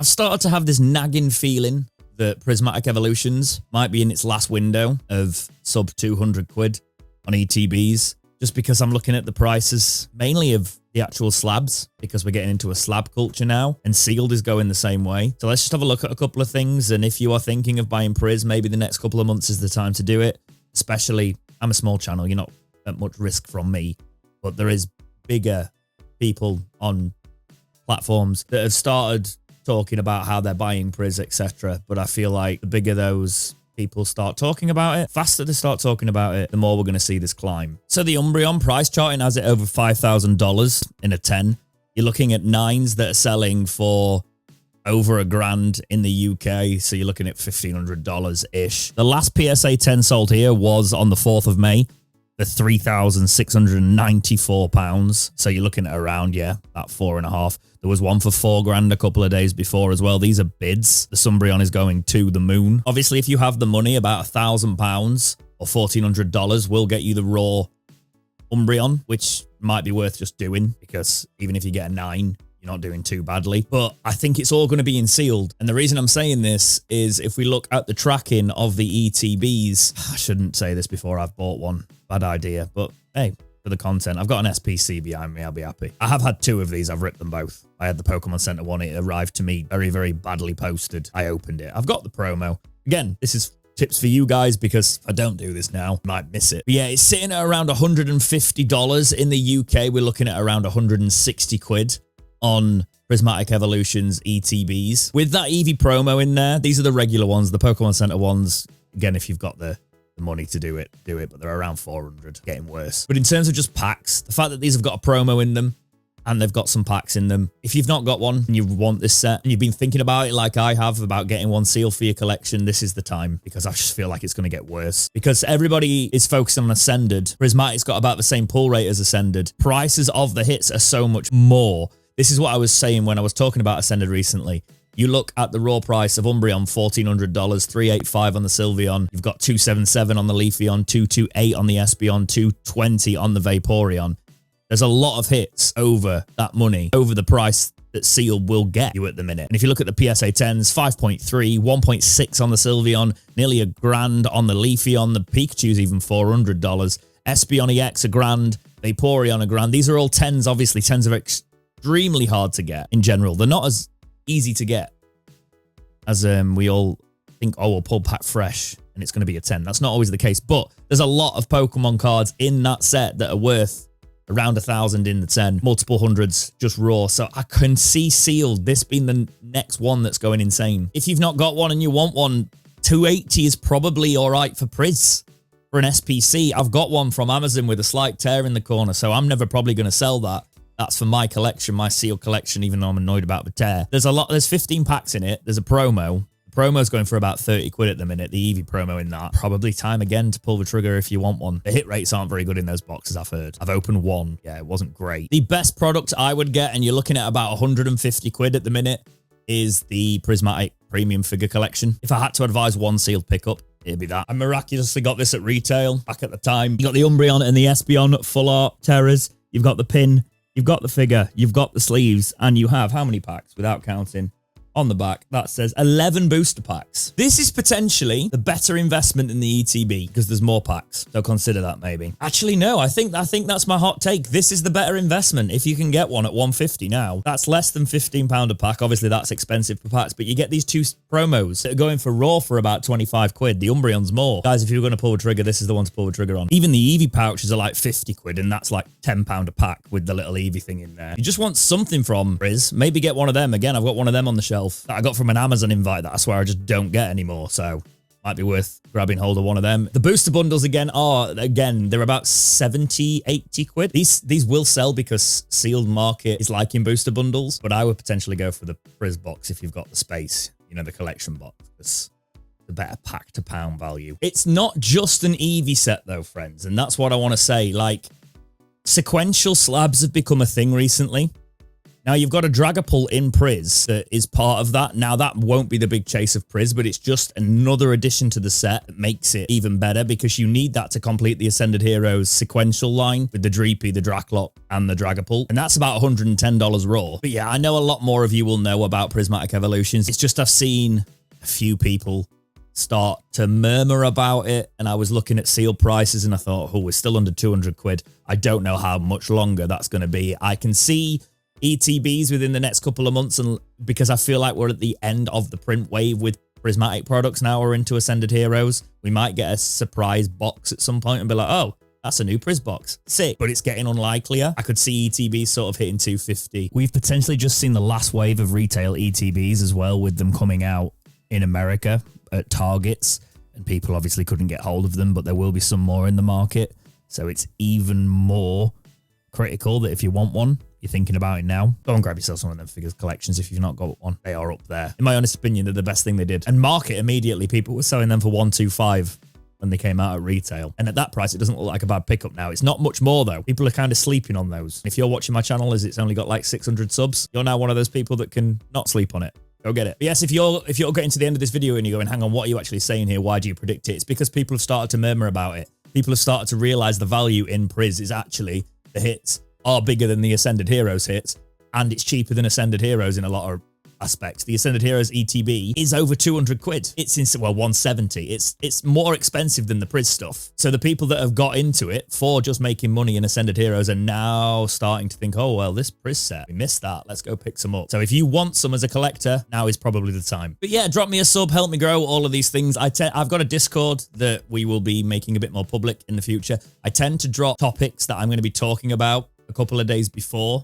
I've started to have this nagging feeling that Prismatic Evolutions might be in its last window of sub 200 quid on ETBs, just because I'm looking at the prices mainly of the actual slabs, because we're getting into a slab culture now, and sealed is going the same way. So let's just have a look at a couple of things, and if you are thinking of buying Priz, maybe the next couple of months is the time to do it. Especially, I'm a small channel, you're not at much risk from me, but there is bigger people on platforms that have started talking about how they're buying Priz, etc. But I feel like the bigger those people start talking about it, faster they start talking about it, the more we're going to see this climb. So the Umbreon price charting has it over $5,000 in a 10. You're looking at 9s that are selling for over $1,000 in the UK. So you're looking at $1,500-ish. The last PSA 10 sold here was on the 4th of May for £3,694. So you're looking at around, yeah, that 4.5. There was one for $4,000 a couple of days before as well. These are bids. The Umbreon is going to the moon. Obviously, if you have the money, about £1,000 or $1,400 will get you the raw Umbreon, which might be worth just doing, because even if you get a 9, you're not doing too badly. But I think it's all going to be in sealed. And the reason I'm saying this is if we look at the tracking of the ETBs, I shouldn't say this before I've bought one. Bad idea. But hey, for the content, I've got an SPC behind me. I'll be happy. I have had 2 of these. I've ripped them both. I had the Pokemon Center one. It arrived to me very, very badly posted. I opened it. I've got the promo. Again, this is tips for you guys, because if I don't do this now, I might miss it. But yeah, it's sitting at around $150. In the UK, we're looking at around 160 quid on Prismatic Evolutions ETBs. With that Eevee promo in there, these are the regular ones, the Pokemon Center ones. Again, if you've got the money to do it, but they're around 400, getting worse. But in terms of just packs, the fact that these have got a promo in them and they've got some packs in them, if you've not got one and you want this set and you've been thinking about it like I have, about getting one sealed for your collection, this is the time, because I just feel like it's going to get worse, because everybody is focusing on Ascended. Prismatic's got about the same pull rate as Ascended. Prices of the hits are so much more. This is what I was saying when I was talking about Ascended recently. You look at the raw price of Umbreon, $1,400, $385 on the Sylveon. You've got $277 on the Leafeon, $228 on the Espeon, $220 on the Vaporeon. There's a lot of hits over that money, over the price that sealed will get you at the minute. And if you look at the PSA 10s, 5.3, 1.6 on the Sylveon, nearly $1,000 on the Leafeon. The Pikachu's even $400. Espeon EX $1,000, Vaporeon $1,000. These are all 10s. Obviously, 10s are extremely hard to get in general. They're not as easy to get as we all think, oh, we'll pull pack fresh and it's going to be a 10. That's not always the case, but there's a lot of Pokemon cards in that set that are worth around 1,000 in the 10, multiple hundreds just raw. So I can see sealed, this being the next one that's going insane. If you've not got one and you want one, 280 is probably all right for Priz. For an SPC, I've got one from Amazon with a slight tear in the corner, so I'm never probably going to sell that. That's for my collection, my sealed collection, even though I'm annoyed about the tear. There's 15 packs in it. There's a promo. The promo's going for about 30 quid at the minute. The Eevee promo in that. Probably time again to pull the trigger if you want one. The hit rates aren't very good in those boxes, I've heard. I've opened one. Yeah, it wasn't great. The best product I would get, and you're looking at about 150 quid at the minute, is the Prismatic Premium Figure Collection. If I had to advise one sealed pickup, it'd be that. I miraculously got this at retail back at the time. You got the Umbreon and the Espeon full art terrors. You've got the pin. You've got the figure, you've got the sleeves, and you have how many packs without counting? On the back, that says 11 booster packs. This is potentially the better investment in the ETB because there's more packs. So consider that maybe. Actually, no, I think that's my hot take. This is the better investment if you can get one at 150 now. That's less than £15 a pack. Obviously, that's expensive for packs, but you get these 2 promos that are going for raw for about 25 quid. The Umbreon's more. Guys, if you're going to pull a trigger, this is the one to pull the trigger on. Even the Eevee pouches are like 50 quid, and that's like £10 a pack with the little Eevee thing in there. You just want something from Priz. Maybe get one of them. Again, I've got one of them on the shelf that I got from an Amazon invite that I swear I just don't get anymore. So might be worth grabbing hold of one of them. The booster bundles they're about 70, 80 quid. These will sell because sealed market is liking booster bundles, but I would potentially go for the Priz box if you've got the space, you know, the collection box. It's the better pack to pound value. It's not just an Eevee set though, friends. And that's what I want to say. Like, sequential slabs have become a thing recently. Now you've got a Dragapult in Priz that is part of that. Now that won't be the big chase of Priz, but it's just another addition to the set that makes it even better because you need that to complete the Ascended Heroes sequential line with the Dreepy, the Draclops, and the Dragapult. And that's about $110 raw. But yeah, I know a lot more of you will know about Prismatic Evolutions. It's just I've seen a few people start to murmur about it, and I was looking at sealed prices and I thought, oh, we're still under 200 quid. I don't know how much longer that's going to be. I can see ETBs within the next couple of months, and because I feel like we're at the end of the print wave with Prismatic products now, we're into Ascended Heroes. We might get a surprise box at some point and be like, oh, that's a new Priz box. Sick. But it's getting unlikelier. I could see ETBs sort of hitting 250. We've potentially just seen the last wave of retail ETBs as well, with them coming out in America at Targets, and people obviously couldn't get hold of them, but there will be some more in the market. So it's even more critical that if you want one, you're thinking about it now, go and grab yourself some of them figures collections if you've not got one. They are up there. In my honest opinion, they're the best thing they did. And market immediately, people were selling them for 125 when they came out at retail. And at that price, it doesn't look like a bad pickup now. It's not much more though. People are kind of sleeping on those. If you're watching my channel as it's only got like 600 subs, you're now one of those people that can not sleep on it. Go get it. But yes, if you're getting to the end of this video and you're going, hang on, what are you actually saying here? Why do you predict it? It's because people have started to murmur about it. People have started to realize the value in Priz is actually the hits are bigger than the Ascended Heroes hits, and it's cheaper than Ascended Heroes in a lot of aspects. The Ascended Heroes ETB is over 200 quid. It's in, well, 170. It's more expensive than the Priz stuff. So the people that have got into it for just making money in Ascended Heroes are now starting to think, oh, well, this Priz set, we missed that. Let's go pick some up. So if you want some as a collector, now is probably the time. But yeah, drop me a sub, help me grow, all of these things. I've got a Discord that we will be making a bit more public in the future. I tend to drop topics that I'm going to be talking about a couple of days before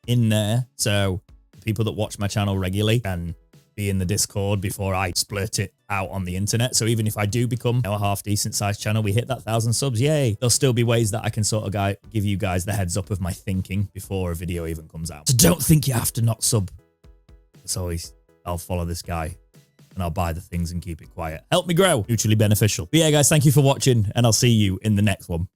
in there. So people that watch my channel regularly can be in the Discord before I split it out on the internet. So even if I do become a half decent sized channel, we hit that 1,000 subs, yay. There'll still be ways that I can sort of give you guys the heads up of my thinking before a video even comes out. So don't think you have to not sub. It's always, I'll follow this guy and I'll buy the things and keep it quiet. Help me grow. Mutually beneficial. But yeah, guys, thank you for watching and I'll see you in the next one.